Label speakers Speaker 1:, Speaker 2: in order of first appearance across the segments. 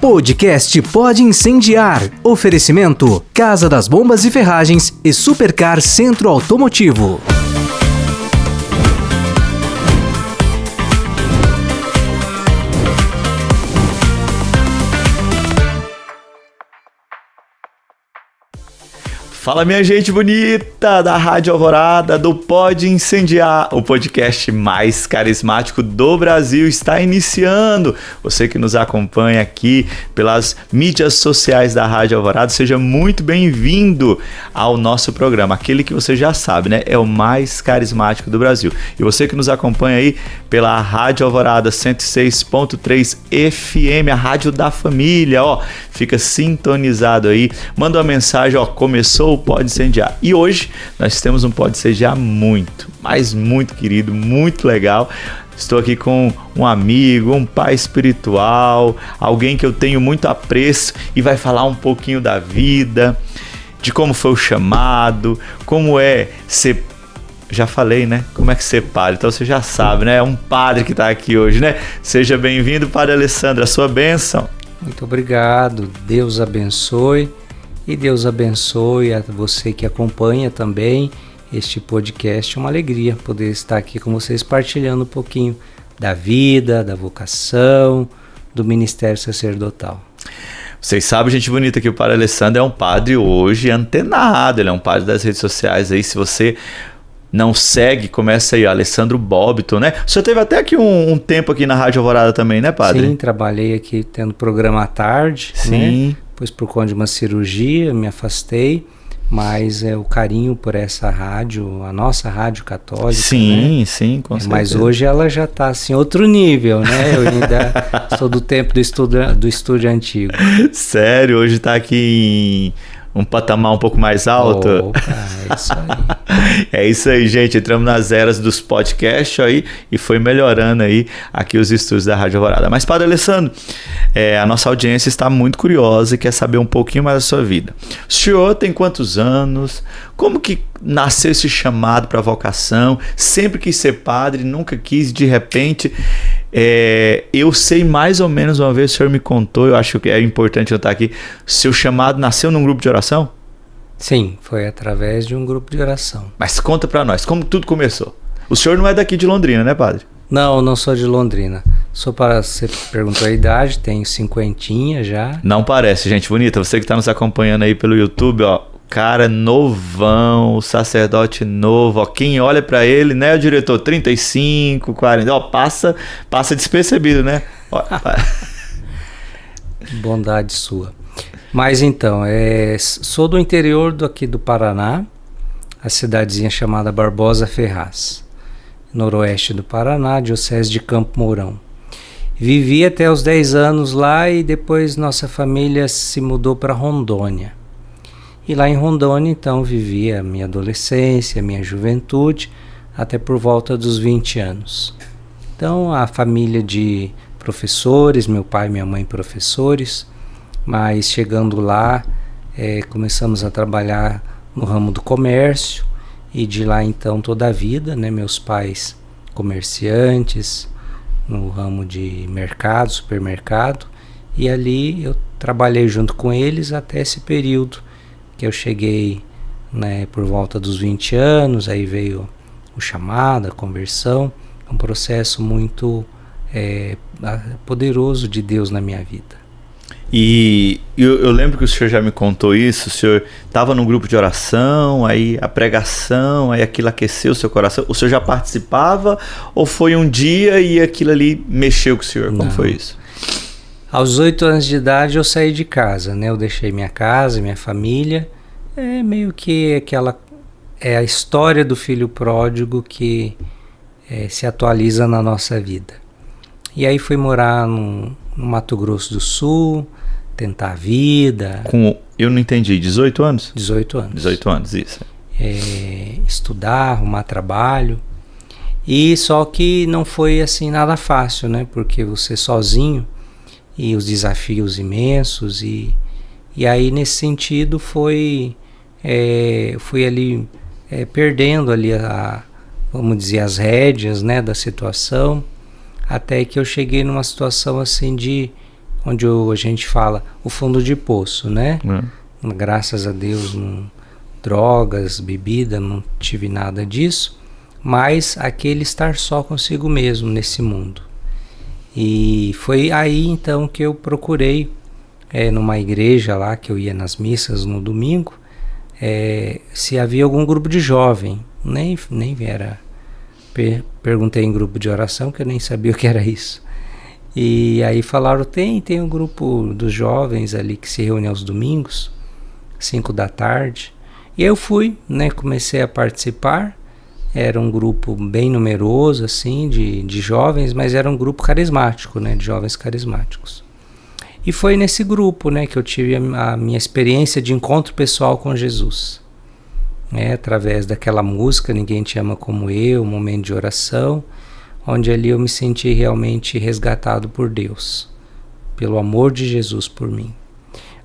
Speaker 1: Podcast Pode Incendiar. Oferecimento: Casa das Bombas e Ferragens e Supercar Centro Automotivo.
Speaker 2: Fala, minha gente bonita da Rádio Alvorada, do Pode Incendiar, o podcast mais carismático do Brasil está iniciando. Você que nos acompanha aqui pelas mídias sociais da Rádio Alvorada, seja muito bem-vindo ao nosso programa, aquele que você já sabe, né? É o mais carismático do Brasil. E você que nos acompanha aí pela Rádio Alvorada 106.3 FM, a rádio da família, ó, fica sintonizado aí, manda uma mensagem, ó, começou Pode Incendiar. E hoje nós temos um Pode Incendiar muito, mas muito querido, muito legal. Estou aqui com um amigo, um pai espiritual, alguém que eu tenho muito apreço e vai falar um pouquinho da vida, de como foi o chamado, como é ser... Já falei, né? Como é que ser padre? Então você já sabe, né? É um padre que está aqui hoje, né? Seja bem-vindo, Padre Alessandro, a sua bênção.
Speaker 3: Muito obrigado, Deus abençoe. E Deus abençoe a você que acompanha também este podcast. É uma alegria poder estar aqui com vocês partilhando um pouquinho da vida, da vocação, do ministério sacerdotal.
Speaker 2: Vocês sabem, gente bonita, que o Padre Alessandro é um padre hoje antenado, ele é um padre das redes sociais aí. Se você não segue, começa aí, Alessandro Bobbiton, né? O senhor teve até aqui um tempo aqui na Rádio Alvorada também, né, padre?
Speaker 3: Sim, trabalhei aqui tendo programa à tarde,
Speaker 2: sim,
Speaker 3: né? Depois, por conta de uma cirurgia, me afastei, mas é o carinho por essa rádio, a nossa rádio católica.
Speaker 2: Sim,
Speaker 3: né?
Speaker 2: Sim, com certeza.
Speaker 3: Mas hoje ela já está assim, outro nível, né? Eu ainda sou do tempo do estúdio antigo.
Speaker 2: Sério, hoje está aqui em um patamar um pouco mais alto.
Speaker 3: Opa, é isso aí.
Speaker 2: É isso aí, gente. Entramos nas eras dos podcasts aí e foi melhorando aí aqui os estúdios da Rádio Alvorada. Mas, Padre Alessandro, a nossa audiência está muito curiosa e quer saber um pouquinho mais da sua vida. O senhor tem quantos anos? Como que nasceu esse chamado para a vocação? Sempre quis ser padre, nunca quis, de repente... eu sei mais ou menos, uma vez o senhor me contou, eu acho que é importante eu estar aqui, seu chamado nasceu num grupo de oração?
Speaker 3: Sim, foi através de um grupo de oração.
Speaker 2: Mas conta pra nós, como tudo começou? O senhor não é daqui de Londrina, né, padre?
Speaker 3: Não sou de Londrina. Você perguntou a idade, tenho 50 já.
Speaker 2: Não parece, gente bonita, você que está nos acompanhando aí pelo YouTube, ó, cara novão, sacerdote novo, ó, quem olha pra ele, né, o diretor, 35, 40, ó, passa despercebido, né? Ó,
Speaker 3: Bondade sua. Mas então, sou do interior aqui do Paraná, a cidadezinha chamada Barbosa Ferraz, noroeste do Paraná, diocese de Campo Mourão. Vivi até os 10 anos lá e depois nossa família se mudou para Rondônia. E lá em Rondônia, então, vivi a minha adolescência, a minha juventude, até por volta dos 20 anos. Então, a família de professores, meu pai e minha mãe professores, mas chegando lá, começamos a trabalhar no ramo do comércio, e de lá, então, toda a vida, né? Meus pais comerciantes, no ramo de mercado, supermercado, e ali eu trabalhei junto com eles até esse período, que eu cheguei, né, por volta dos 20 anos, aí veio o chamado, a conversão, um processo muito poderoso de Deus na minha vida.
Speaker 2: E eu lembro que o senhor já me contou isso, o senhor estava num grupo de oração, aí a pregação, aí aquilo aqueceu o seu coração, o senhor já participava ou foi um dia e aquilo ali mexeu com o senhor? Como foi isso?
Speaker 3: Aos 8 anos de idade eu saí de casa, né? Eu deixei minha casa, minha família. É meio que a história do filho pródigo que se atualiza na nossa vida. E aí fui morar no Mato Grosso do Sul, tentar a vida.
Speaker 2: Eu não entendi, 18 anos?
Speaker 3: 18 anos.
Speaker 2: 18 anos, isso.
Speaker 3: Estudar, arrumar trabalho. E só que não foi assim nada fácil, né? Porque você sozinho e os desafios imensos e aí nesse sentido fui ali perdendo ali vamos dizer, as rédeas, né, da situação, até que eu cheguei numa situação assim onde a gente fala o fundo de poço, né? Graças a Deus, drogas, bebida, não tive nada disso, mas aquele estar só consigo mesmo nesse mundo. E foi aí então que eu procurei, numa igreja lá, que eu ia nas missas no domingo, se havia algum grupo de jovem. Nem era. Perguntei em grupo de oração, que eu nem sabia o que era isso. E aí falaram, tem um grupo dos jovens ali que se reúne aos domingos, 5 da tarde. E eu fui, né, comecei a participar. Era um grupo bem numeroso, assim, de jovens, mas era um grupo carismático, né, de jovens carismáticos. E foi nesse grupo, né, que eu tive a minha experiência de encontro pessoal com Jesus. Através daquela música, Ninguém Te Ama Como Eu, um momento de oração, onde ali eu me senti realmente resgatado por Deus, pelo amor de Jesus por mim.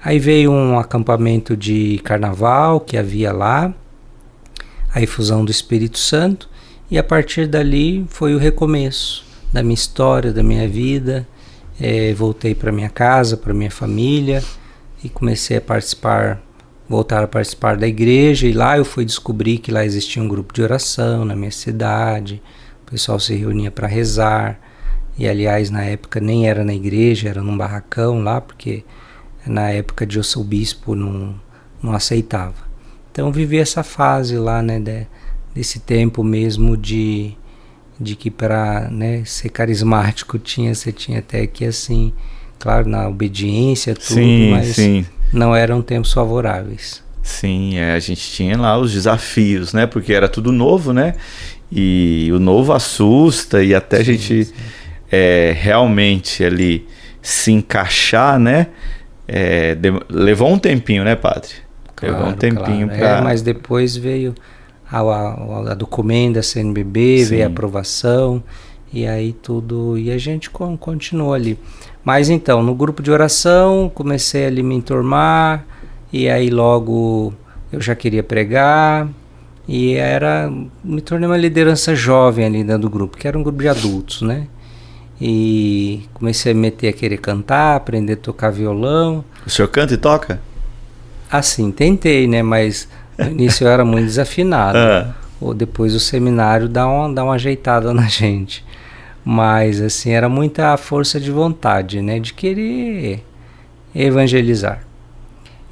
Speaker 3: Aí veio um acampamento de carnaval que havia lá, a efusão do Espírito Santo, e a partir dali foi o recomeço da minha história, da minha vida. Voltei para minha casa, para minha família, e comecei a voltar a participar da igreja, e lá eu fui descobrir que lá existia um grupo de oração na minha cidade, o pessoal se reunia para rezar, e aliás na época nem era na igreja, era num barracão lá, porque na época o bispo não aceitava. Então vivi essa fase lá, né, desse tempo mesmo de que para, né, ser carismático você tinha até que, assim, claro, na obediência, tudo, mas não eram tempos favoráveis.
Speaker 2: Sim, a gente tinha lá os desafios, né, porque era tudo novo, né, e o novo assusta, e até a gente realmente ali se encaixar, né, levou um tempinho, né, padre?
Speaker 3: Claro,
Speaker 2: levou um tempinho para...
Speaker 3: mas depois veio a documento da CNBB, veio a aprovação, e aí tudo, e a gente continuou ali. Mas então, no grupo de oração, comecei ali me enturmar, e aí logo eu já queria pregar, e me tornei uma liderança jovem ali dentro do grupo, que era um grupo de adultos, né? E comecei a meter a querer cantar, aprender a tocar violão.
Speaker 2: O senhor canta e toca?
Speaker 3: Assim, tentei, né? Mas no início eu era muito desafinado. Ou depois o seminário dá uma ajeitada na gente. Mas assim, era muita força de vontade, né? De querer evangelizar.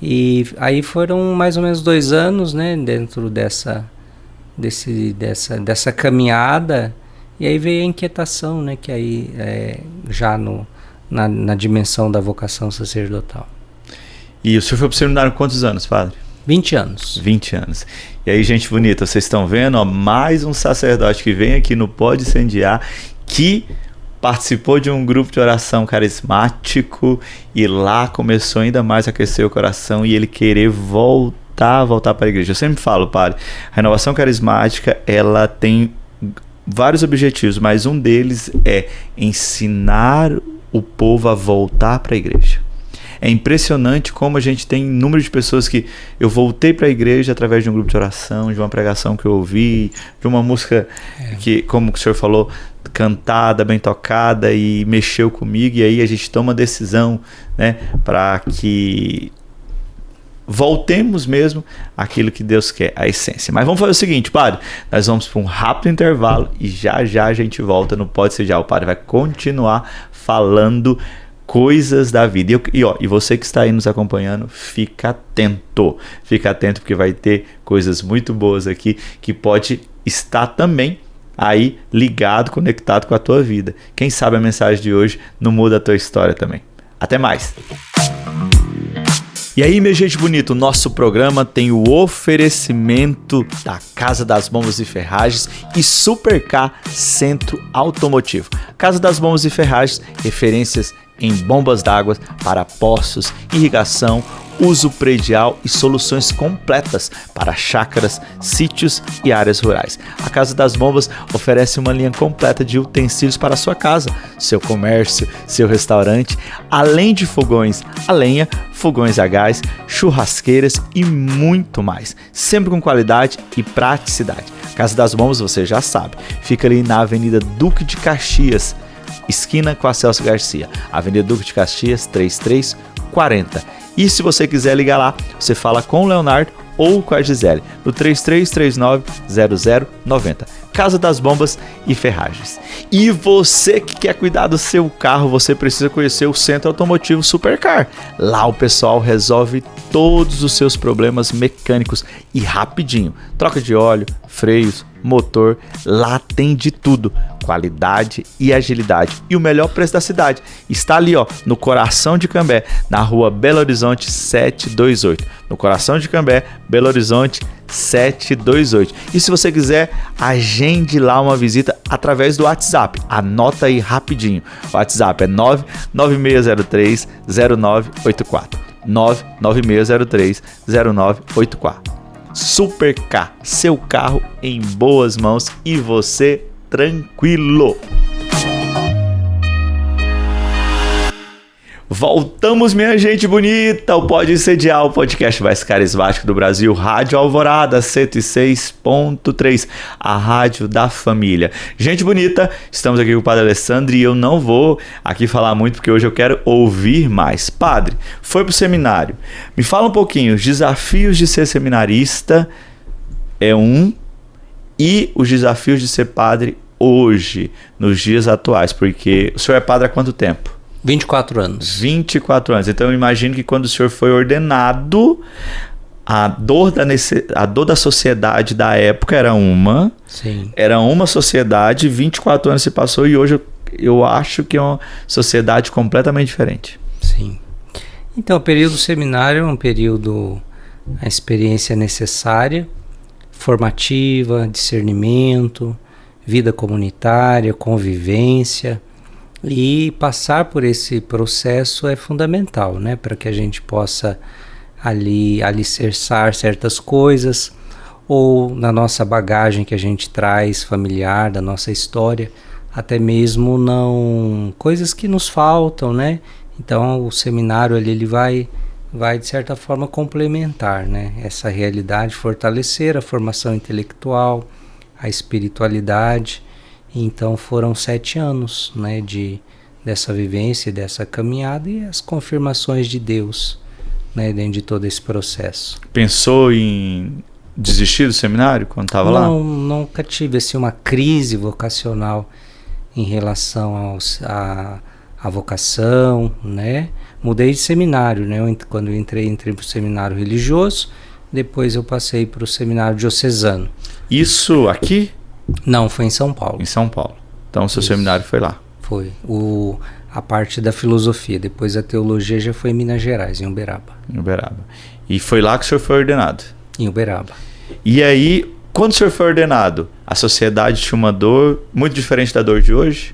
Speaker 3: E aí foram mais ou menos 2 anos, né? Dentro dessa caminhada. E aí veio a inquietação, né? Que aí já na dimensão da vocação sacerdotal.
Speaker 2: E o senhor foi para o seminário quantos anos, padre?
Speaker 3: 20 anos.
Speaker 2: 20 anos. E aí, gente bonita, vocês estão vendo, ó, mais um sacerdote que vem aqui no Pode Incendiar, que participou de um grupo de oração carismático, e lá começou ainda mais a aquecer o coração e ele querer voltar para a igreja. Eu sempre falo, padre, a renovação carismática, ela tem vários objetivos, mas um deles é ensinar o povo a voltar para a igreja. É impressionante como a gente tem número de pessoas que eu voltei para a igreja através de um grupo de oração, de uma pregação que eu ouvi, de uma música que, como o senhor falou, cantada, bem tocada, e mexeu comigo, e aí a gente toma decisão, né, para que voltemos mesmo àquilo que Deus quer, a essência. Mas vamos fazer o seguinte, padre, nós vamos para um rápido intervalo e já a gente volta no Pode Ser Já. O padre vai continuar falando coisas da vida. E você que está aí nos acompanhando, fica atento porque vai ter coisas muito boas aqui que pode estar também aí ligado, conectado com a tua vida. Quem sabe a mensagem de hoje não muda a tua história também. Até mais! E aí, minha gente bonita, o nosso programa tem o oferecimento da Casa das Bombas e Ferragens e Supercar Centro Automotivo. Casa das Bombas e Ferragens, referências em bombas d'água para poços, irrigação, uso predial e soluções completas para chácaras, sítios e áreas rurais. A Casa das Bombas oferece uma linha completa de utensílios para a sua casa, seu comércio, seu restaurante, além de fogões a lenha, fogões a gás, churrasqueiras e muito mais, sempre com qualidade e praticidade. A Casa das Bombas, você já sabe, fica ali na Avenida Duque de Caxias, esquina com a Celso Garcia, Avenida Duque de Caxias, 3340. E se você quiser ligar lá, você fala com o Leonardo ou com a Gisele, no 3339-0090. Casa das Bombas e Ferragens. E você que quer cuidar do seu carro, você precisa conhecer o Centro Automotivo Supercar. Lá o pessoal resolve todos os seus problemas mecânicos e rapidinho. Troca de óleo, freios, motor, lá tem de tudo. Qualidade e agilidade. E o melhor preço da cidade está ali, ó, no coração de Cambé, na rua Belo Horizonte 728. No coração de Cambé, Belo Horizonte 728. E se você quiser, agende lá uma visita através do WhatsApp. Anota aí rapidinho. O WhatsApp é 99603-0984. 99603-0984. Supercar, seu carro em boas mãos e você tranquilo. Voltamos, minha gente bonita, o Pode Incendiar, o podcast mais carismático do Brasil, Rádio Alvorada 106.3, a rádio da família. Gente bonita, estamos aqui com o Padre Alessandro e eu não vou aqui falar muito porque hoje eu quero ouvir mais. Padre, foi pro seminário, me fala um pouquinho, os desafios de ser seminarista é e os desafios de ser padre hoje, nos dias atuais, porque o senhor é padre há quanto tempo?
Speaker 3: 24 anos.
Speaker 2: 24 anos. Então eu imagino que quando o senhor foi ordenado, a dor da sociedade da época era uma.
Speaker 3: Sim.
Speaker 2: Era uma sociedade, 24 anos se passou e hoje eu acho que é uma sociedade completamente diferente.
Speaker 3: Sim. Então o período seminário é um período, a experiência necessária, formativa, discernimento, vida comunitária, convivência. E passar por esse processo é fundamental, né? Para que a gente possa ali alicerçar certas coisas, ou na nossa bagagem que a gente traz familiar, da nossa história, até mesmo não coisas que nos faltam, né? Então o seminário ali, ele vai de certa forma complementar, né? Essa realidade, fortalecer a formação intelectual, a espiritualidade. Então foram 7 anos, né, dessa vivência, dessa caminhada e as confirmações de Deus, né, dentro de todo esse processo.
Speaker 2: Pensou em desistir do seminário quando estava lá?
Speaker 3: Não, nunca tive assim, uma crise vocacional em relação à vocação, né? Mudei de seminário, né? Quando eu entrei para o seminário religioso, depois eu passei para o seminário diocesano.
Speaker 2: Isso aqui?
Speaker 3: Não, foi em São Paulo.
Speaker 2: Em São Paulo. Então o seu seminário foi lá.
Speaker 3: Foi. A parte da filosofia, depois a teologia já foi em Minas Gerais, em Uberaba.
Speaker 2: Em Uberaba. E foi lá que o senhor foi ordenado?
Speaker 3: Em Uberaba.
Speaker 2: E aí, quando o senhor foi ordenado, a sociedade tinha uma dor muito diferente da dor de hoje?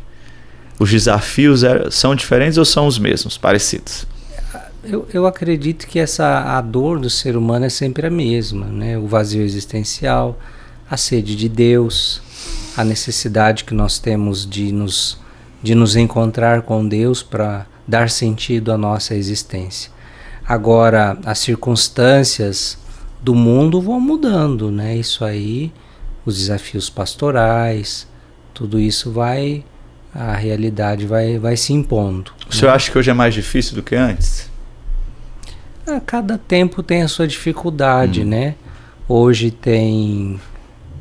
Speaker 2: Os desafios são diferentes ou são os mesmos, parecidos?
Speaker 3: Eu acredito que a dor do ser humano é sempre a mesma, né? O vazio existencial, a sede de Deus, a necessidade que nós temos de nos encontrar com Deus para dar sentido à nossa existência. Agora, as circunstâncias do mundo vão mudando, né? Isso aí, os desafios pastorais, tudo isso a realidade vai se impondo.
Speaker 2: O senhor acha que hoje é mais difícil do que antes?
Speaker 3: Cada tempo tem a sua dificuldade, né? Hoje tem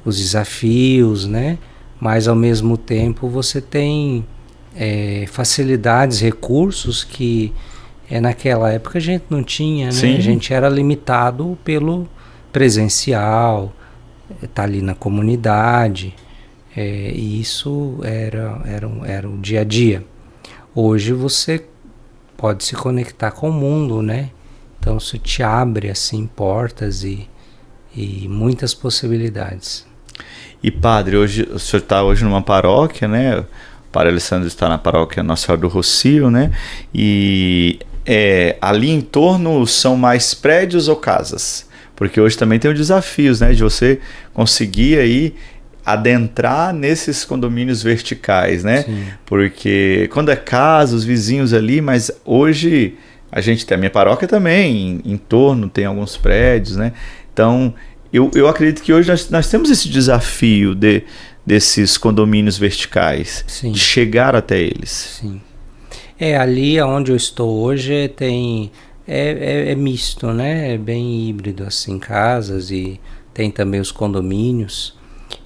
Speaker 3: os desafios, né? Mas ao mesmo tempo você tem facilidades, recursos que naquela época a gente não tinha, né?
Speaker 2: Sim.
Speaker 3: A gente era limitado pelo presencial, tá ali na comunidade, e isso era o dia a dia. Hoje você pode se conectar com o mundo, né? Então isso te abre assim portas e muitas possibilidades. E
Speaker 2: padre, hoje o senhor está hoje numa paróquia, né? O padre Alessandro está na paróquia Nossa Senhora do Rocio, né? E ali em torno são mais prédios ou casas? Porque hoje também tem os desafios, né? De você conseguir aí adentrar nesses condomínios verticais, né?
Speaker 3: Sim.
Speaker 2: Porque quando é casa, os vizinhos ali, mas hoje a gente tem a minha paróquia também, em torno tem alguns prédios, né? Então eu acredito que hoje nós temos esse desafio desses condomínios verticais,
Speaker 3: Sim.
Speaker 2: de chegar até eles.
Speaker 3: Sim. Ali onde eu estou hoje é misto, né? É bem híbrido, assim, casas, e tem também os condomínios.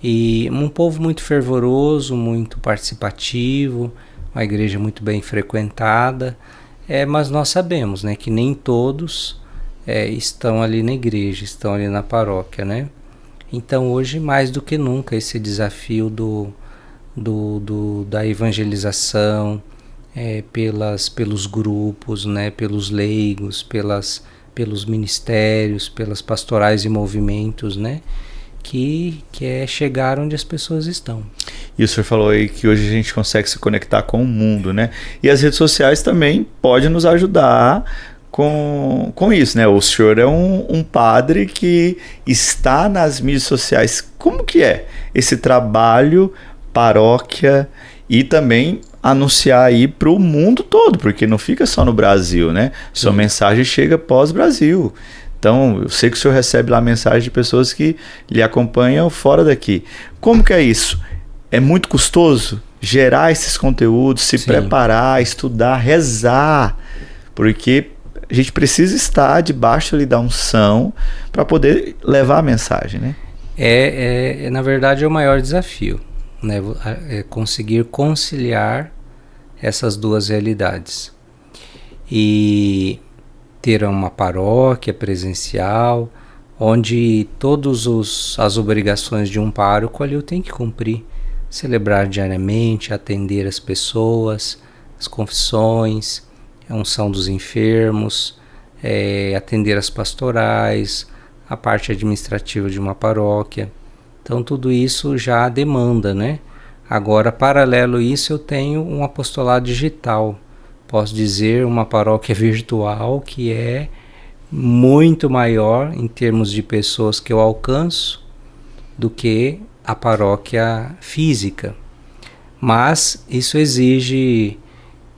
Speaker 3: E um povo muito fervoroso, muito participativo, uma igreja muito bem frequentada. Mas nós sabemos, né, que nem todos estão ali na igreja, estão ali na paróquia, né? Então hoje, mais do que nunca, esse desafio da evangelização, pelos grupos, né, pelos leigos, pelos ministérios, pelas pastorais e movimentos, né, que é chegar onde as pessoas estão.
Speaker 2: E o senhor falou aí que hoje a gente consegue se conectar com o mundo, né? E as redes sociais também podem nos ajudar com isso, né? O senhor é um padre que está nas mídias sociais. Como que é esse trabalho, paróquia, e também anunciar aí para o mundo todo, porque não fica só no Brasil, né? Sua mensagem chega pós-Brasil. Então, eu sei que o senhor recebe lá mensagem de pessoas que lhe acompanham fora daqui. Como que é isso? É muito custoso gerar esses conteúdos, se preparar, estudar, rezar, porque a gente precisa estar debaixo ali da unção para poder levar a mensagem, né?
Speaker 3: Na verdade, é o maior desafio, né? É conseguir conciliar essas duas realidades. E ter uma paróquia presencial, onde todas as obrigações de um pároco ali eu tenho que cumprir. Celebrar diariamente, atender as pessoas, as confissões, a unção dos enfermos, atender as pastorais, a parte administrativa de uma paróquia. Então tudo isso já demanda, né? Agora, paralelo a isso, eu tenho um apostolado digital. Posso dizer, uma paróquia virtual que é muito maior em termos de pessoas que eu alcanço do que a paróquia física. Mas isso exige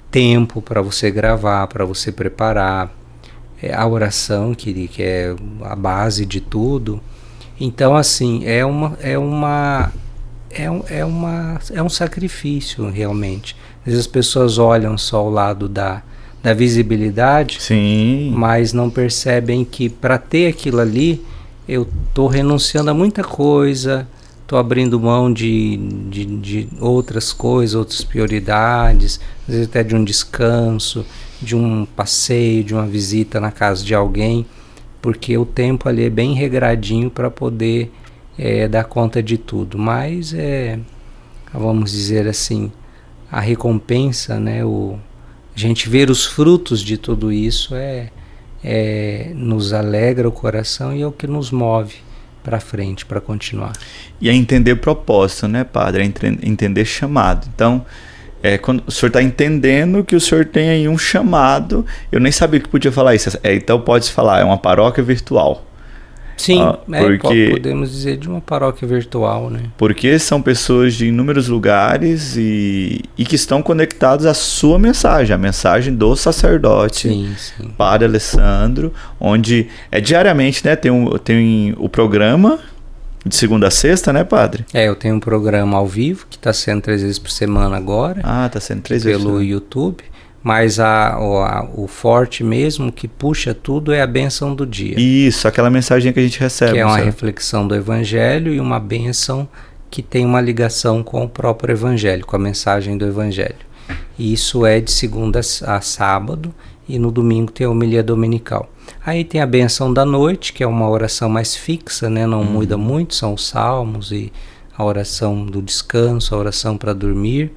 Speaker 3: tempo para você gravar, para você preparar, a oração que é a base de tudo. Então, assim, é um sacrifício realmente. Às vezes as pessoas olham só o lado da visibilidade,
Speaker 2: Sim,
Speaker 3: mas não percebem que para ter aquilo ali, eu estou renunciando a muita coisa, estou abrindo mão de outras coisas, outras prioridades, às vezes até de um descanso, de um passeio, de uma visita na casa de alguém, porque o tempo ali é bem regradinho para poder dar conta de tudo. Mas vamos dizer assim, a recompensa, né, a gente ver os frutos de tudo isso nos alegra o coração e é o que nos move para frente, para continuar.
Speaker 2: E é entender propósito, né, padre? É entender chamado. Então, quando o senhor está entendendo que o senhor tem aí um chamado, eu nem sabia que podia falar isso. Então pode-se falar, é uma paróquia virtual.
Speaker 3: Sim,
Speaker 2: porque
Speaker 3: podemos dizer de uma paróquia virtual, né?
Speaker 2: Porque são pessoas de inúmeros lugares e que estão conectados à sua mensagem, a mensagem do sacerdote,
Speaker 3: sim.
Speaker 2: Padre Alessandro, onde diariamente, né, tem o programa de segunda a sexta, né, padre?
Speaker 3: Eu tenho um programa ao vivo que está sendo 3 vezes por semana agora.
Speaker 2: Está sendo 3 vezes
Speaker 3: pelo YouTube. Mas o forte mesmo, que puxa tudo, é a bênção do dia.
Speaker 2: Isso, aquela mensagem que a gente recebe.
Speaker 3: Que é uma reflexão do Evangelho e uma bênção que tem uma ligação com o próprio Evangelho, com a mensagem do Evangelho. E isso é de segunda a sábado, e no domingo tem a homilia dominical. Aí tem a bênção da noite, que é uma oração mais fixa, né? Não muda muito, são os salmos e a oração do descanso, a oração para dormir.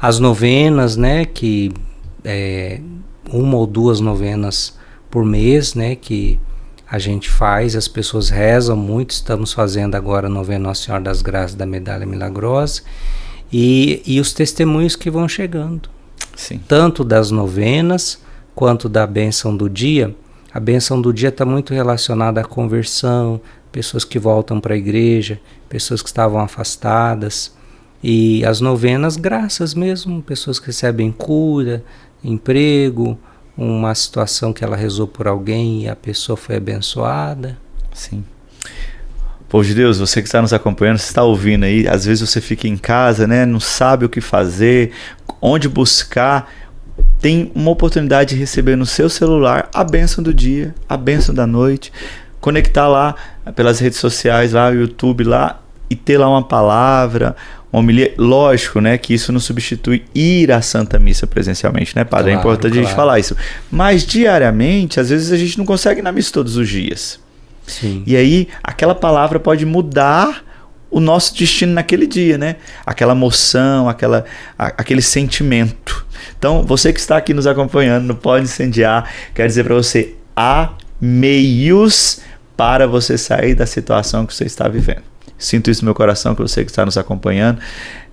Speaker 3: As novenas, né? Que uma ou 2 novenas por mês, né, que a gente faz, as pessoas rezam muito. Estamos fazendo agora a novena Nossa Senhora das Graças da Medalha Milagrosa e os testemunhos que vão chegando.
Speaker 2: Sim.
Speaker 3: Tanto das novenas quanto da bênção do dia. A bênção do dia está muito relacionada à conversão, pessoas que voltam para a igreja, pessoas que estavam afastadas. E as novenas, graças mesmo, pessoas que recebem cura, emprego, uma situação que ela rezou por alguém e a pessoa foi abençoada.
Speaker 2: Sim. Povo de Deus, você que está nos acompanhando, você está ouvindo aí, às vezes você fica em casa, né? Não sabe o que fazer, onde buscar. Tem uma oportunidade de receber no seu celular a bênção do dia, a bênção da noite, conectar lá pelas redes sociais, lá no YouTube, lá, e ter lá uma palavra, uma homilia. Lógico, né, que isso não substitui ir à Santa Missa presencialmente, né, Padre?
Speaker 3: Claro,
Speaker 2: é importante a gente falar isso. Mas diariamente, às vezes a gente não consegue ir na missa todos os dias.
Speaker 3: Sim.
Speaker 2: E aí, aquela palavra pode mudar o nosso destino naquele dia, né? Aquela emoção, aquele sentimento. Então, você que está aqui nos acompanhando, não pode incendiar, quero dizer para você, há meios para você sair da situação que você está vivendo. Sinto isso no meu coração, que você que está nos acompanhando,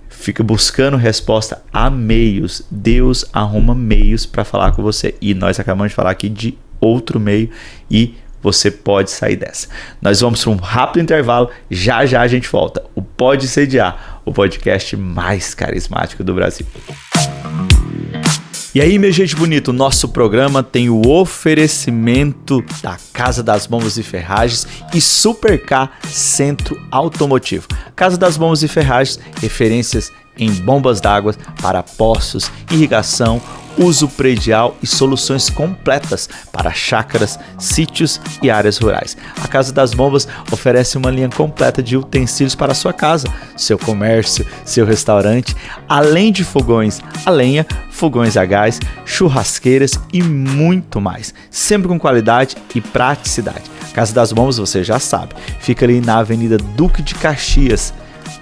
Speaker 2: fica buscando resposta a meios. Deus arruma meios para falar com você. E nós acabamos de falar aqui de outro meio e você pode sair dessa. Nós vamos para um rápido intervalo. Já já a gente volta. O Pode Incendiar, o podcast mais carismático do Brasil. E aí, minha gente bonita, o nosso programa tem o oferecimento da Casa das Bombas e Ferragens e Supercar Centro Automotivo. Casa das Bombas e Ferragens, referências em bombas d'água para poços, irrigação, uso predial e soluções completas para chácaras, sítios e áreas rurais. A Casa das Bombas oferece uma linha completa de utensílios para a sua casa, seu comércio, seu restaurante, além de fogões a lenha, fogões a gás, churrasqueiras e muito mais, sempre com qualidade e praticidade. A Casa das Bombas, você já sabe, fica ali na Avenida Duque de Caxias,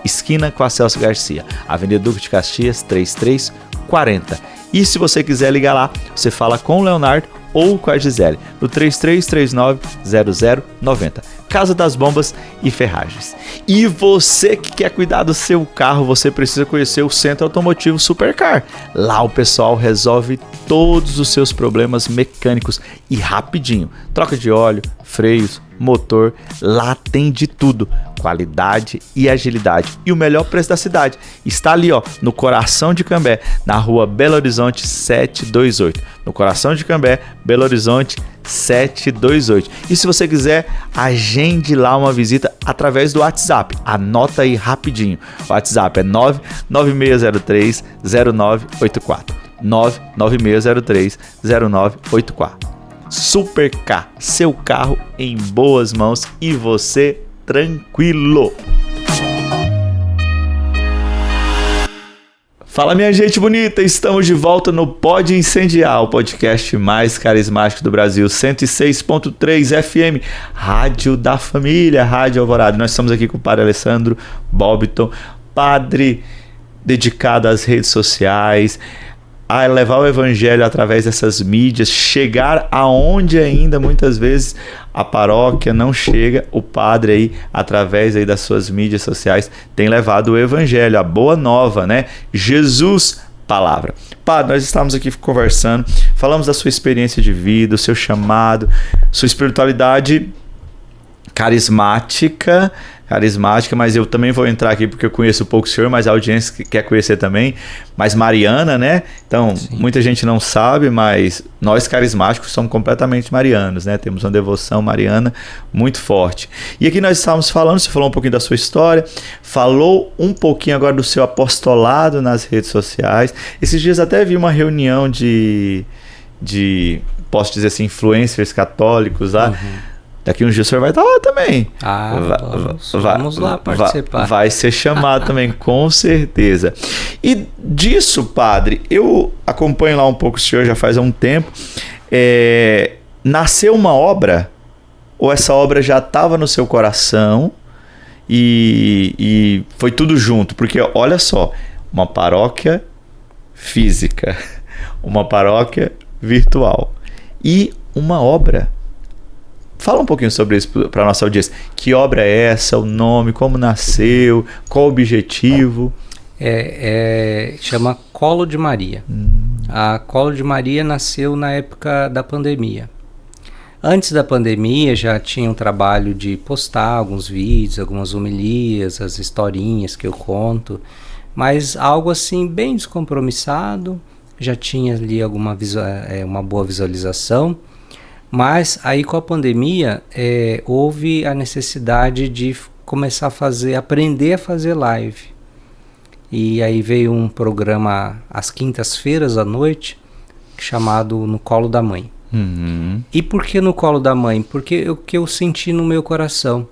Speaker 2: esquina com a Celso Garcia, Avenida Duque de Caxias 3340. E se você quiser ligar lá, você fala com o Leonardo ou com a Gisele, no 3339-0090. Casa das Bombas e Ferragens. E você que quer cuidar do seu carro, você precisa conhecer o Centro Automotivo Supercar. Lá o pessoal resolve todos os seus problemas mecânicos e rapidinho. Troca de óleo, freios, motor, lá tem de tudo. Qualidade e agilidade. E o melhor preço da cidade. Está ali, ó, no coração de Cambé, na rua Belo Horizonte 728. No coração de Cambé, Belo Horizonte 728. E se você quiser, agende lá uma visita através do WhatsApp. Anota aí rapidinho. O WhatsApp é 99603-0984. 99603-0984. Supercar, seu carro em boas mãos e você tranquilo. Fala, minha gente bonita, estamos de volta no Pode Incendiar, o podcast mais carismático do Brasil, 106.3 FM, Rádio da Família, Rádio Alvorada. Nós estamos aqui com o Padre Alessandro Bobiton, padre dedicado às redes sociais, a levar o evangelho através dessas mídias, chegar aonde ainda muitas vezes a paróquia não chega. O padre aí, através aí das suas mídias sociais, tem levado o evangelho, a boa nova, né? Jesus, palavra. Padre, nós estamos aqui conversando, falamos da sua experiência de vida, o seu chamado, sua espiritualidade carismática, mas eu também vou entrar aqui porque eu conheço um pouco o senhor, mas a audiência que quer conhecer também, mas mariana, né? Então, sim, muita gente não sabe, mas nós carismáticos somos completamente marianos, né? Temos uma devoção mariana muito forte. E aqui nós estávamos falando, você falou um pouquinho da sua história, falou um pouquinho agora do seu apostolado nas redes sociais. Esses dias até vi uma reunião de posso dizer assim, influencers católicos lá. Uhum. Daqui uns dias o senhor vai estar lá também.
Speaker 3: Vamos lá participar.
Speaker 2: Vai ser chamado também, com certeza. E disso, padre, eu acompanho lá um pouco o senhor já faz um tempo. Nasceu uma obra, ou essa obra já estava no seu coração e foi tudo junto? Porque olha só, uma paróquia física, uma paróquia virtual e uma obra. Fala um pouquinho sobre isso para a nossa audiência. Que obra é essa? O nome? Como nasceu? Qual o objetivo?
Speaker 3: Chama Colo de Maria. A Colo de Maria nasceu na época da pandemia. Antes da pandemia já tinha um trabalho de postar alguns vídeos, algumas homilias, as historinhas que eu conto, mas algo assim bem descompromissado. Já tinha ali uma boa visualização. Mas aí com a pandemia houve a necessidade de começar a aprender a fazer live. E aí veio um programa às quintas-feiras à noite, chamado No Colo da Mãe. E por que No Colo da Mãe? Porque o que eu senti no meu coração,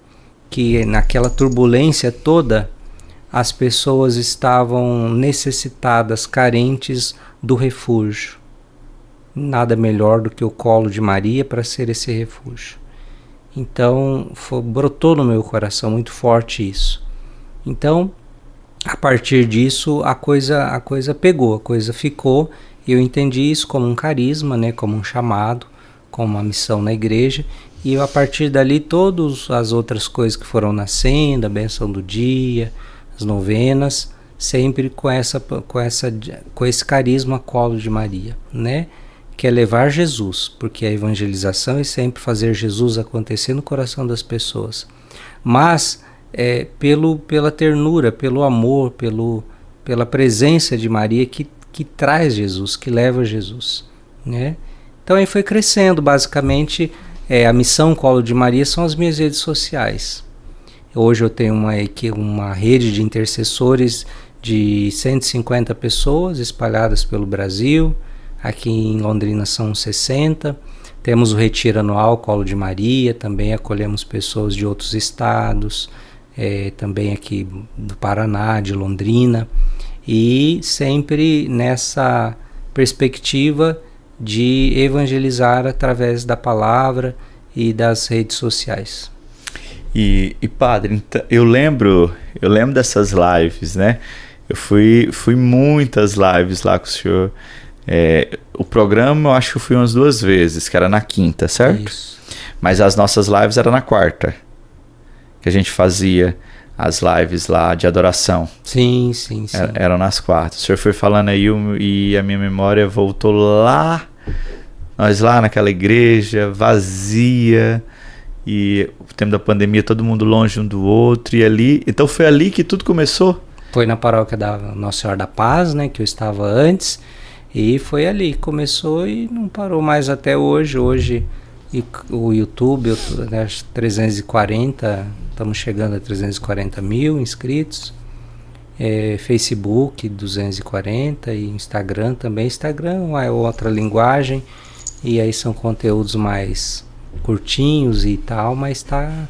Speaker 3: que naquela turbulência toda, as pessoas estavam necessitadas, carentes do refúgio. Nada melhor do que o colo de Maria para ser esse refúgio. Então, brotou no meu coração muito forte isso. Então, a partir disso, a coisa pegou, a coisa ficou. E eu entendi isso como um carisma, né, como um chamado, como uma missão na igreja. E a partir dali, todas as outras coisas que foram nascendo, a bênção do dia, as novenas, sempre com esse carisma colo de Maria, né? Que é levar Jesus, porque a evangelização é sempre fazer Jesus acontecer no coração das pessoas. Mas pela ternura, pelo amor, pela presença de Maria que traz Jesus, que leva Jesus, né? Então aí foi crescendo, basicamente, a missão Colo de Maria são as minhas redes sociais. Hoje eu tenho uma rede de intercessores de 150 pessoas espalhadas pelo Brasil. Aqui em Londrina são 60. Temos o Retiro Anual Colo de Maria, também acolhemos pessoas de outros estados, também aqui do Paraná, de Londrina, e sempre nessa perspectiva de evangelizar através da palavra e das redes sociais.
Speaker 2: E padre, então, eu lembro dessas lives, né? Eu fui muitas lives lá com o senhor. O programa eu acho que eu fui umas 2 vezes, que era na quinta, certo?
Speaker 3: Isso.
Speaker 2: Mas as nossas lives eram na quarta, que a gente fazia as lives lá de adoração.
Speaker 3: Sim.
Speaker 2: Eram nas quartas. O senhor foi falando aí e a minha memória voltou lá, nós lá naquela igreja vazia, e o tempo da pandemia, todo mundo longe um do outro, e ali, então foi ali que tudo começou?
Speaker 3: Foi na paróquia da Nossa Senhora da Paz, né, que eu estava antes, e foi ali que começou e não parou mais até hoje. Hoje o YouTube, 340, estamos chegando a 340 mil inscritos, Facebook 240 e Instagram também. Instagram é outra linguagem, e aí são conteúdos mais curtinhos e tal, mas tá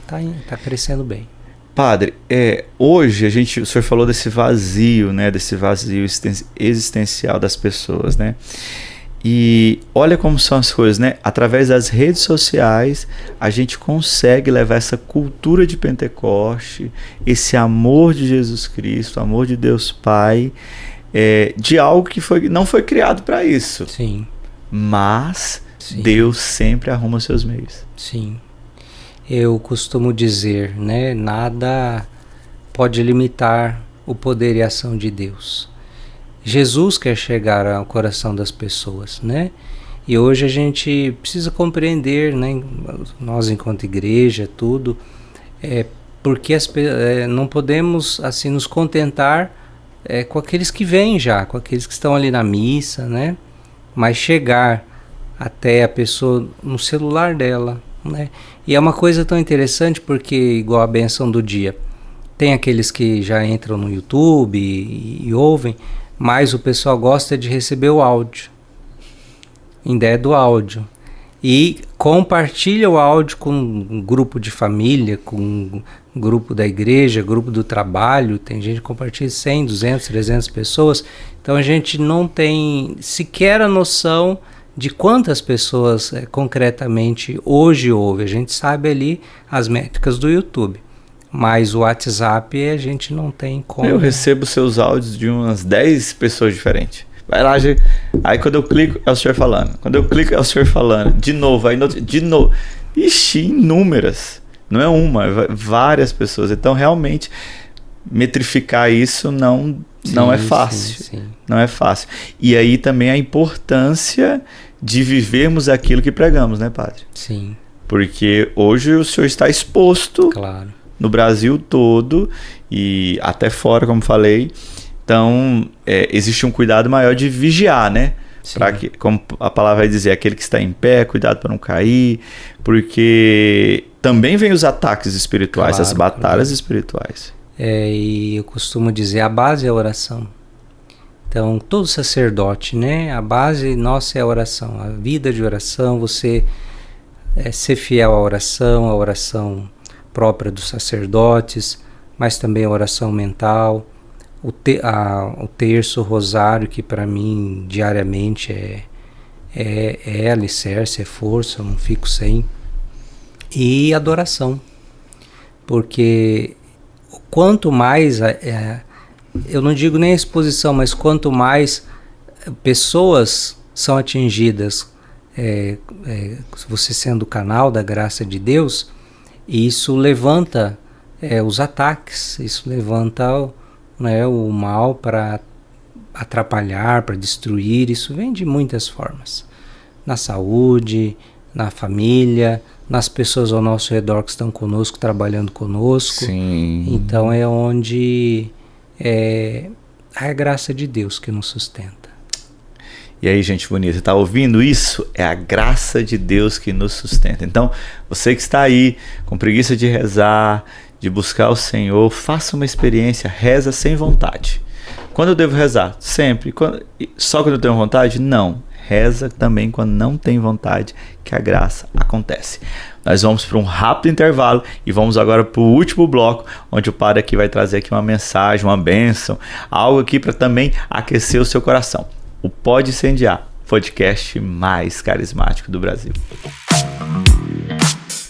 Speaker 3: crescendo bem.
Speaker 2: Padre, hoje o senhor falou desse vazio, né, desse vazio existencial das pessoas, né? E olha como são as coisas, né? Através das redes sociais, a gente consegue levar essa cultura de Pentecoste, esse amor de Jesus Cristo, amor de Deus Pai, de algo que não foi criado para isso.
Speaker 3: Sim.
Speaker 2: Mas
Speaker 3: Sim.
Speaker 2: Deus sempre arruma seus meios.
Speaker 3: Sim. Eu costumo dizer, né? Nada pode limitar o poder e a ação de Deus. Jesus quer chegar ao coração das pessoas, né? E hoje a gente precisa compreender, né? Nós enquanto igreja, tudo, porque não podemos assim nos contentar com aqueles que vêm já, com aqueles que estão ali na missa, né? Mas chegar até a pessoa no celular dela, né? E é uma coisa tão interessante porque, igual a benção do dia, tem aqueles que já entram no YouTube e ouvem, mas o pessoal gosta de receber o áudio, ideia do áudio, e compartilha o áudio com um grupo de família, com um grupo da igreja, grupo do trabalho. Tem gente que compartilha 100, 200, 300 pessoas, então a gente não tem sequer a noção de quantas pessoas concretamente hoje ouve. A gente sabe ali as métricas do YouTube, mas o WhatsApp a gente não tem como.
Speaker 2: Eu recebo seus áudios de umas 10 pessoas diferentes. Vai lá, aí quando eu clico é o senhor falando, quando eu clico é o senhor falando, de novo, de novo. Ixi, inúmeras. Não é uma, é várias pessoas. Então realmente metrificar isso não é fácil.
Speaker 3: Sim.
Speaker 2: Não é fácil. E aí também a importância de vivermos aquilo que pregamos, né, padre?
Speaker 3: Sim.
Speaker 2: Porque hoje o senhor está exposto,
Speaker 3: claro,
Speaker 2: no Brasil todo e até fora, como falei. Então, existe um cuidado maior de vigiar, né? Para que, como a palavra vai dizer, aquele que está em pé, cuidado para não cair, porque também vem os ataques espirituais, as batalhas espirituais.
Speaker 3: E eu costumo dizer, a base é a oração. Então, todo sacerdote, né? A base nossa é a oração, a vida de oração, você ser fiel à oração própria dos sacerdotes, mas também a oração mental, o terço, o rosário, que para mim diariamente é alicerce, é força, eu não fico sem. E adoração, porque quanto mais, eu não digo nem a exposição, mas quanto mais pessoas são atingidas, você sendo o canal da graça de Deus, isso levanta os ataques, isso levanta o mal para atrapalhar, para destruir. Isso vem de muitas formas, na saúde, na família, nas pessoas ao nosso redor que estão conosco, trabalhando conosco.
Speaker 2: Sim.
Speaker 3: Então é onde a graça de Deus que nos sustenta.
Speaker 2: E aí, gente bonita, tá ouvindo isso? É a graça de Deus que nos sustenta. Então, você que está aí com preguiça de rezar, de buscar o Senhor, faça uma experiência, reza sem vontade. Quando eu devo rezar? Sempre. Só quando eu tenho vontade? Não. Reza também quando não tem vontade, que a graça acontece. Nós vamos para um rápido intervalo e vamos agora para o último bloco, onde o padre aqui vai trazer aqui uma mensagem, uma bênção, algo aqui para também aquecer o seu coração. O Pode Incendiar, podcast mais carismático do Brasil.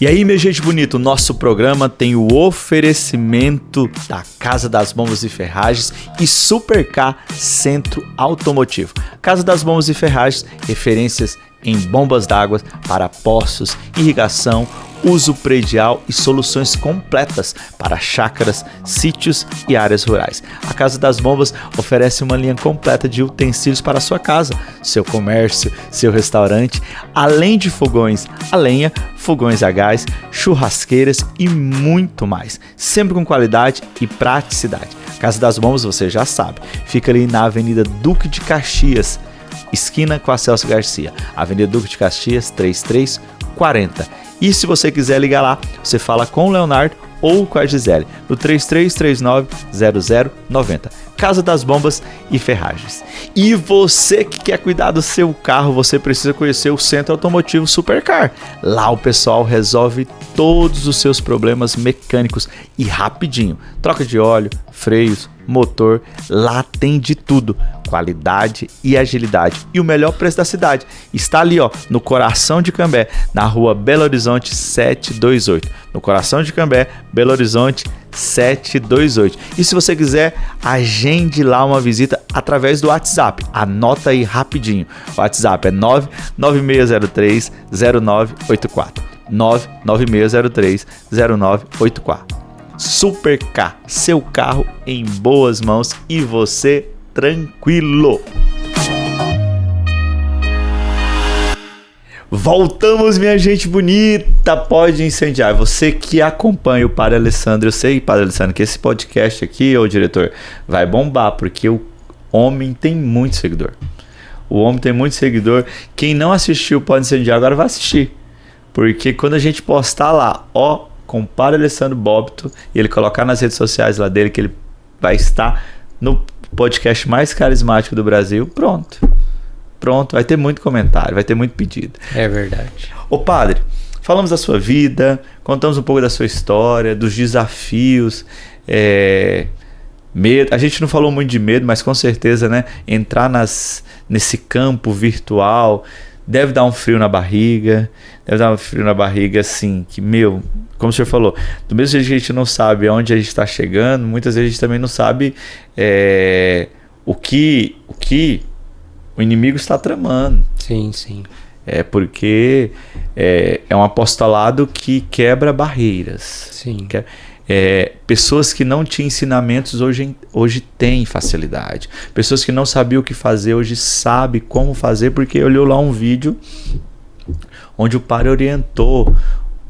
Speaker 2: E aí, minha gente bonita, o nosso programa tem o oferecimento da Casa das Bombas e Ferragens e Super K Centro Automotivo. Casa das Bombas e Ferragens, referências em bombas d'água para poços, irrigação, uso predial e soluções completas para chácaras, sítios e áreas rurais. A Casa das Bombas oferece uma linha completa de utensílios para a sua casa, seu comércio, seu restaurante, além de fogões a lenha, fogões a gás, churrasqueiras e muito mais, sempre com qualidade e praticidade. A Casa das Bombas, você já sabe, fica ali na Avenida Duque de Caxias, esquina com a Celso Garcia, Avenida Duque de Caxias 3340. E se você quiser ligar lá, você fala com o Leonardo ou com a Gisele, no 3339-0090. Casa das Bombas e Ferragens. E você que quer cuidar do seu carro, você precisa conhecer o Centro Automotivo Supercar. Lá o pessoal resolve todos os seus problemas mecânicos e rapidinho. Troca de óleo, freios, motor, lá tem de tudo. Qualidade e agilidade. E o melhor preço da cidade está ali, ó, no coração de Cambé, na rua Belo Horizonte 728. No coração de Cambé, Belo Horizonte 728. E se você quiser, agende lá uma visita através do WhatsApp. Anota aí rapidinho. O WhatsApp é 99603-0984. 99603-0984. Super K, seu carro em boas mãos e você tranquilo. Voltamos, minha gente bonita, Pode Incendiar. Você que acompanha o Padre Alessandro, eu sei, Padre Alessandro, que esse podcast aqui, ô diretor, vai bombar, porque o homem tem muito seguidor. O homem tem muito seguidor. Quem não assistiu o Pode Incendiar agora vai assistir. Porque quando a gente postar lá, ó, com o Padre Alessandro Bóbito, e ele colocar nas redes sociais lá dele, que ele vai estar no podcast mais carismático do Brasil, pronto, vai ter muito comentário, vai ter muito pedido.
Speaker 3: É verdade.
Speaker 2: Ô padre, falamos da sua vida, contamos um pouco da sua história, dos desafios, medo. A gente não falou muito de medo, mas com certeza, né, entrar nesse campo virtual deve dar um frio na barriga, assim, que, como o senhor falou, do mesmo jeito que a gente não sabe aonde a gente está chegando, muitas vezes a gente também não sabe o que o inimigo está tramando.
Speaker 3: Sim, sim.
Speaker 2: Porque é um apostolado que quebra barreiras.
Speaker 3: Sim.
Speaker 2: Pessoas que não tinham ensinamentos hoje têm facilidade. Pessoas que não sabiam o que fazer hoje sabem como fazer, porque olhou lá um vídeo onde o padre orientou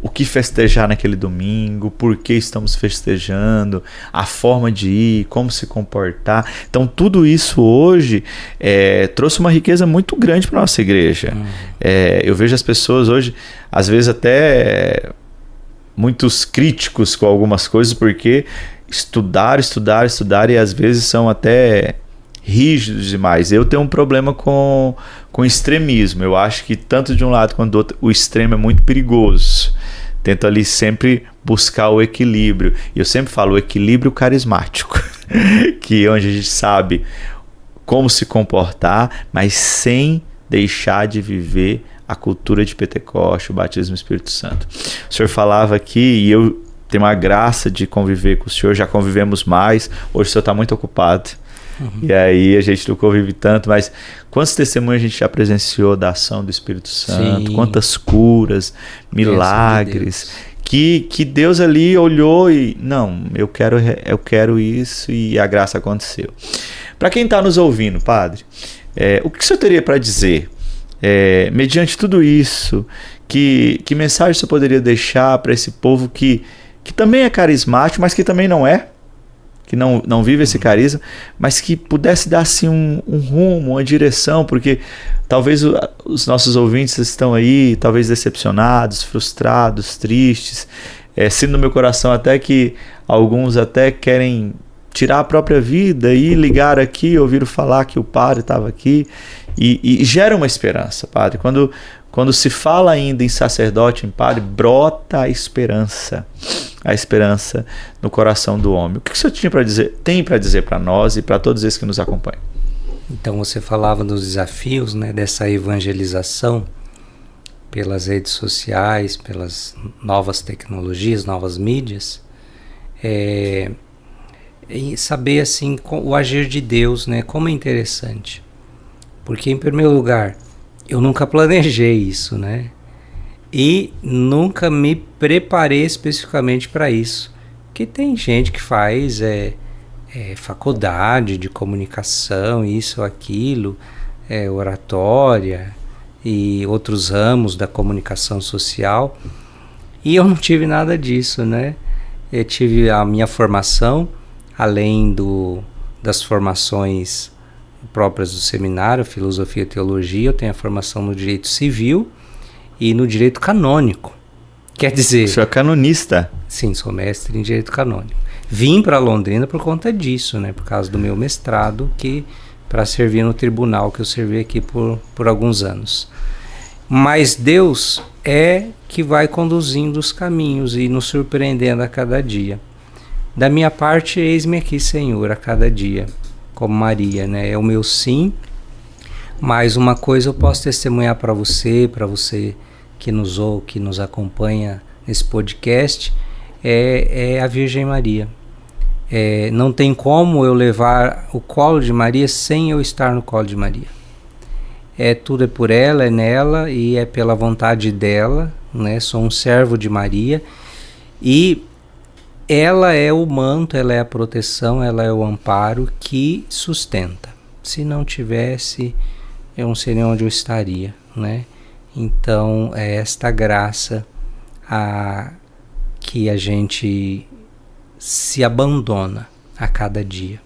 Speaker 2: o que festejar naquele domingo, por que estamos festejando, a forma de ir, como se comportar. Então tudo isso hoje trouxe uma riqueza muito grande para a nossa igreja. Eu vejo as pessoas hoje, às vezes até muitos críticos com algumas coisas, porque estudar e às vezes são até rígidos demais. Eu tenho um problema com extremismo. Eu acho que tanto de um lado quanto do outro, o extremo é muito perigoso. Tento ali sempre buscar o equilíbrio. E eu sempre falo o equilíbrio carismático, que é onde a gente sabe como se comportar, mas sem deixar de viver a cultura de Pentecoste, o batismo no Espírito Santo. O senhor falava aqui, e eu tenho uma graça de conviver com o senhor, já convivemos mais, hoje o senhor está muito ocupado. E aí a gente não convive tanto, mas quantos testemunhos a gente já presenciou da ação do Espírito Santo? Sim. Quantas curas, milagres, que Deus ali olhou e não, eu quero isso, e a graça aconteceu. Para quem está nos ouvindo, padre, o que o senhor teria para dizer? Mediante tudo isso, que mensagem você poderia deixar para esse povo que também é carismático, mas que também não é? Que não vive esse carisma, mas que pudesse dar assim um rumo, uma direção, porque talvez os nossos ouvintes estão aí, talvez decepcionados, frustrados, tristes. Sinto no meu coração até que alguns até querem tirar a própria vida e ligar aqui, ouviram falar que o padre estava aqui, e gera uma esperança, padre. Quando se fala ainda em sacerdote, em padre, brota a esperança no coração do homem. O que o senhor tem para dizer para nós e para todos esses que nos acompanham?
Speaker 3: Então você falava dos desafios, né, dessa evangelização pelas redes sociais, pelas novas tecnologias, novas mídias, e saber assim o agir de Deus, né, como é interessante. Porque em primeiro lugar, eu nunca planejei isso, né? E nunca me preparei especificamente para isso. Porque tem gente que faz faculdade de comunicação, isso ou aquilo, oratória e outros ramos da comunicação social. E eu não tive nada disso, né? Eu tive a minha formação, além das formações próprias do seminário, filosofia e teologia, eu tenho a formação no direito civil e no direito canônico. Quer dizer...
Speaker 2: O senhor é canonista?
Speaker 3: Sim, sou mestre em direito canônico. Vim para Londrina por conta disso, né? Por causa do meu mestrado, para servir no tribunal, que eu servi aqui por alguns anos. Mas Deus é que vai conduzindo os caminhos e nos surpreendendo a cada dia. Da minha parte, eis-me aqui, Senhor, a cada dia. Como Maria, né? É o meu sim, mas uma coisa eu posso testemunhar para você que nos ouve, que nos acompanha nesse podcast, é a Virgem Maria. Não tem como eu levar o colo de Maria sem eu estar no colo de Maria. Tudo é por ela, é nela e é pela vontade dela, né? Sou um servo de Maria e ela é o manto, ela é a proteção, ela é o amparo que sustenta. Se não tivesse, eu não sei nem onde eu estaria, né? Então, é esta graça que a gente se abandona a cada dia,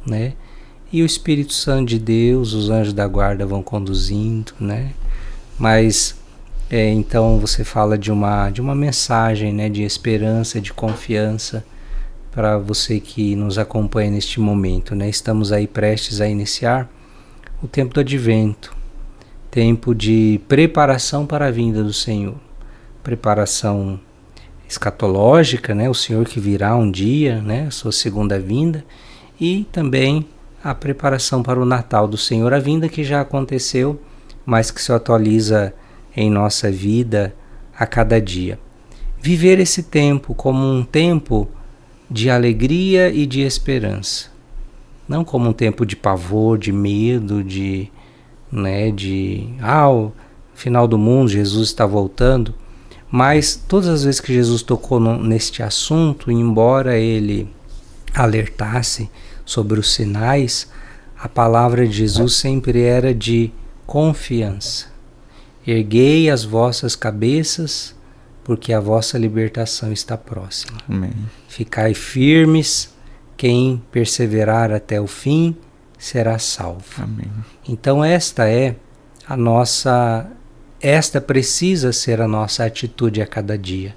Speaker 3: né? E o Espírito Santo de Deus, os anjos da guarda vão conduzindo, né? Mas... então você fala de uma mensagem, né, de esperança, de confiança para você que nos acompanha neste momento, né? Estamos aí prestes a iniciar o tempo do advento, tempo de preparação para a vinda do Senhor, preparação escatológica, né? O Senhor que virá um dia, né? A sua segunda vinda, e também a preparação para o Natal do Senhor, a vinda que já aconteceu, mas que se atualiza em nossa vida a cada dia. Viver esse tempo como um tempo de alegria e de esperança. Não como um tempo de pavor, de medo, o final do mundo, Jesus está voltando. Mas todas as vezes que Jesus tocou neste assunto, embora ele alertasse sobre os sinais, a palavra de Jesus sempre era de confiança. Erguei as vossas cabeças, porque a vossa libertação está próxima.
Speaker 2: Amém.
Speaker 3: Ficai firmes, quem perseverar até o fim será salvo.
Speaker 2: Amém.
Speaker 3: Então esta precisa ser a nossa atitude a cada dia,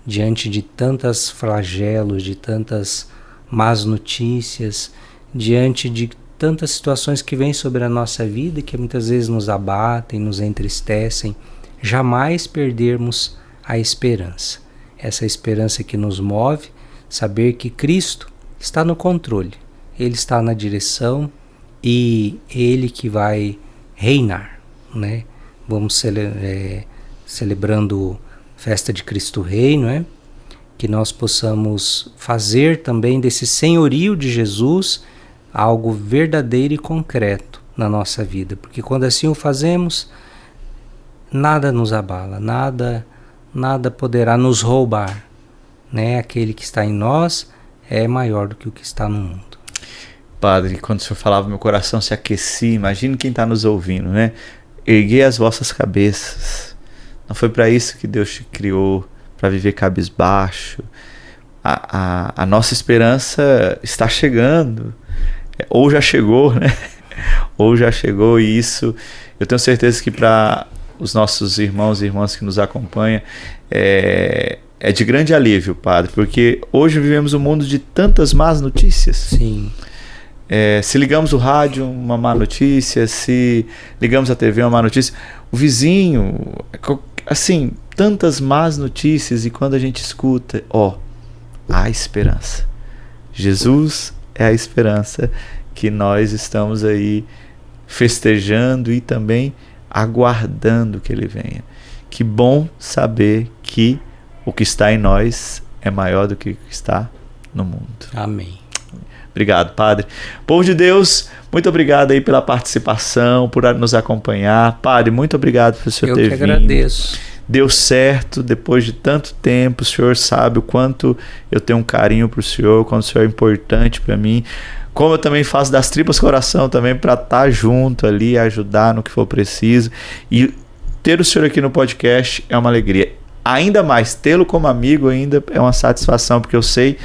Speaker 3: diante de tantos flagelos, de tantas más notícias, diante de tantas situações que vêm sobre a nossa vida e que muitas vezes nos abatem, nos entristecem, jamais perdermos a esperança. Essa esperança que nos move, saber que Cristo está no controle, Ele está na direção e Ele que vai reinar, né? Vamos celebrando festa de Cristo Rei, não é? Que nós possamos fazer também desse senhorio de Jesus algo verdadeiro e concreto na nossa vida, porque quando assim o fazemos, nada nos abala, nada poderá nos roubar, né? Aquele que está em nós é maior do que o que está no mundo.
Speaker 2: Padre, quando o senhor falava, meu coração se aquecia. Imagine quem está nos ouvindo, né? Erguei as vossas cabeças. Não foi para isso que Deus te criou, para viver cabisbaixo. A nossa esperança está chegando, ou já chegou, né? Ou já chegou, e isso eu tenho certeza que para os nossos irmãos e irmãs que nos acompanham é de grande alívio, Padre, porque hoje vivemos um mundo de tantas más notícias.
Speaker 3: Sim.
Speaker 2: Se ligamos o rádio, uma má notícia. Se ligamos a TV, uma má notícia. O vizinho, assim, tantas más notícias. E quando a gente escuta, há esperança. Jesus é a esperança que nós estamos aí festejando e também aguardando que Ele venha. Que bom saber que o que está em nós é maior do que o que está no mundo.
Speaker 3: Amém.
Speaker 2: Obrigado, Padre. Povo de Deus, muito obrigado aí pela participação, por nos acompanhar. Padre, muito obrigado por o senhor ter vindo.
Speaker 3: Eu que agradeço.
Speaker 2: Deu certo, depois de tanto tempo. O senhor sabe o quanto eu tenho um carinho para o senhor, quanto o senhor é importante para mim. Como eu também faço das tripas coração também para estar junto ali, ajudar no que for preciso. E ter o senhor aqui no podcast é uma alegria. Ainda mais, tê-lo como amigo ainda é uma satisfação, porque eu sei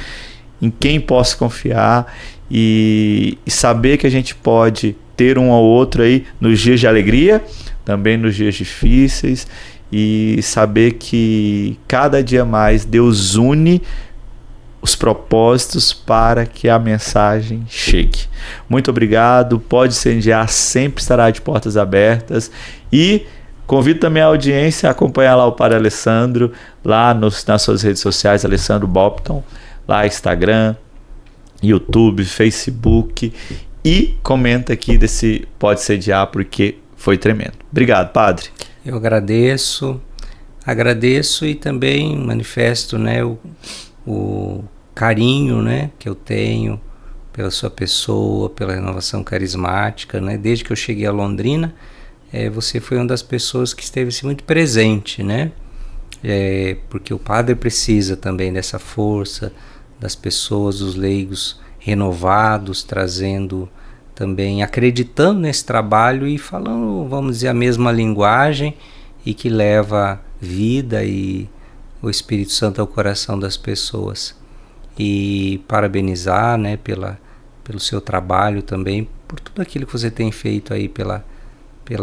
Speaker 2: em quem posso confiar e saber que a gente pode ter um ao outro aí nos dias de alegria, também nos dias difíceis, e saber que cada dia mais Deus une os propósitos para que a mensagem chegue. Muito obrigado. Pode Incendiar sempre estará de portas abertas, e convido também a audiência a acompanhar lá o Padre Alessandro lá nas suas redes sociais, Alessandro Bopton, lá Instagram, YouTube, Facebook, e comenta aqui desse Pode Incendiar, porque foi tremendo. Obrigado, Padre.
Speaker 3: Eu agradeço e também manifesto, né, o carinho, né, que eu tenho pela sua pessoa, pela renovação carismática, né? Desde que eu cheguei a Londrina, você foi uma das pessoas que esteve muito presente, né? Porque o padre precisa também dessa força das pessoas, dos leigos renovados, trazendo também, acreditando nesse trabalho e falando, vamos dizer, a mesma linguagem, e que leva vida e o Espírito Santo ao coração das pessoas. E parabenizar, né, pelo seu trabalho também, por tudo aquilo que você tem feito aí pela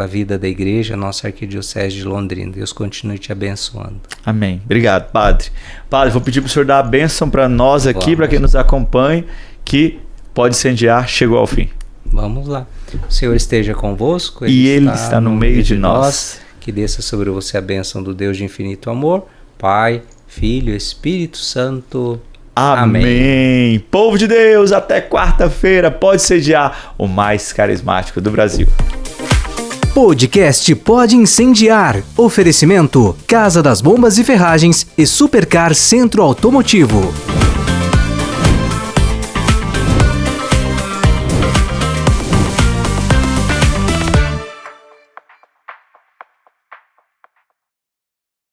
Speaker 3: vida da igreja, nossa Arquidiocese de Londrina. Deus continue te abençoando.
Speaker 2: Amém. Obrigado, Padre. Padre, vou pedir para o senhor dar a bênção para nós aqui, para quem nos acompanha, que Pode Incendiar chegou ao fim.
Speaker 3: Vamos lá. O Senhor esteja convosco.
Speaker 2: Ele está no meio de nós.
Speaker 3: Que desça sobre você a bênção do Deus de infinito amor, Pai, Filho, Espírito Santo.
Speaker 2: Amém. Povo de Deus, até quarta-feira. Pode Incendiar, o mais carismático do Brasil.
Speaker 1: Podcast Pode Incendiar. Oferecimento: Casa das Bombas e Ferragens e Supercar Centro Automotivo.